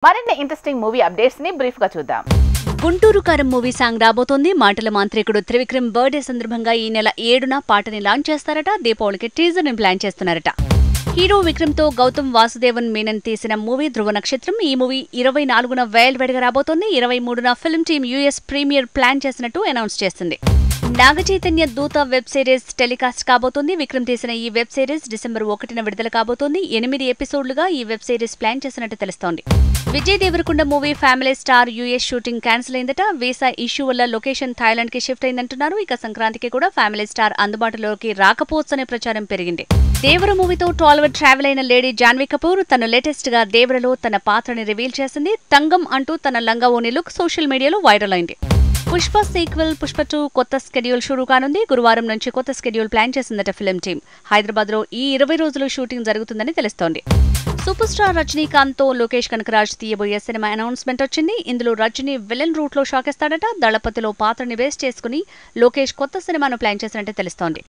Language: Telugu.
మరిన్ని ఇంట్రెస్టింగ్ మూవీ అప్డేట్స్ ని బ్రీఫ్ గా చూద్దాం. గుంటూరు కారం మూవీ సాంగ్ రాబోతోంది. మాటల మాంత్రికుడు త్రివిక్రమ్ బర్త్డే సందర్భంగా ఈ నెల 7న పాటని లాంచ్ చేస్తారట. దీపావళికి టీజర్ ని ప్లాన్ చేస్తున్నారట. హీరో విక్రమ్ తో గౌతమ్ వాసుదేవన్ మీనన్ తీసిన మూవీ ధృవ నక్షత్రం. ఈ మూవీ 24న వరల్డ్ వైడ్ గా రాబోతోంది. 23న film team US premiere plan చేసినట్టు అనౌన్స్ చేసింది. నాగచైతన్య దూత వెబ్ సిరీస్ టెలికాస్ట్ కాబోతోంది. విక్రమ్ తీసిన ఈ వెబ్ సిరీస్ డిసెంబర్ 1న విడుదల కాబోతోంది. 8 ఎపిసోడ్లుగా ఈ వెబ్ సిరీస్ ప్లాన్ చేసినట్టు తెలుస్తోంది. Vijay Deverakonda movie Family Star US shooting cancel అయిందట. వీసా ఇష్యూ వల్ల లొకేషన్ థాయిలాండ్ కి షిఫ్ట్ అయిందంటున్నారు. ఇక సంక్రాంతికి కూడా ఫ్యామిలీ స్టార్ అందుబాటులోకి రాకపోవచ్చనే ప్రచారం పెరిగింది. దేవర మూవీతో టాలీవుడ్ ట్రావెల్ అయిన లేడీ జాన్వీ కపూర్ తను లేటెస్ట్ గా దేవరలో తన పాత్రని రివీల్ చేసింది. తంగం అంటూ తన లంగా ఓని లుక్ సోషల్ మీడియాలో వైరల్ అయింది. పుష్ప సీక్వెల్ పుష్ప 2 కొత్త స్కెడ్యూల్ షురూ కానుంది. గురువారం నుంచి కొత్త స్కెడ్యూల్ ప్లాన్ చేసిందట ఫిల్మ్ టీమ్. హైదరాబాద్ లో ఈ 20 రోజులు షూటింగ్ జరుగుతుందని తెలుస్తోంది. సూపర్ స్టార్ రజనీకాంత్ తో లోకేష్ కనకరాజ్ తీయబోయే సినిమా అనౌన్స్మెంట్ వచ్చింది. ఇందులో రజనీ విలన్ రూట్ లో షాకేస్తాడట. దళపతిలో పాత్రని బేస్ చేసుకుని లోకేష్ కొత్త సినిమాను ప్లాన్ చేసినట్టు తెలుస్తోంది.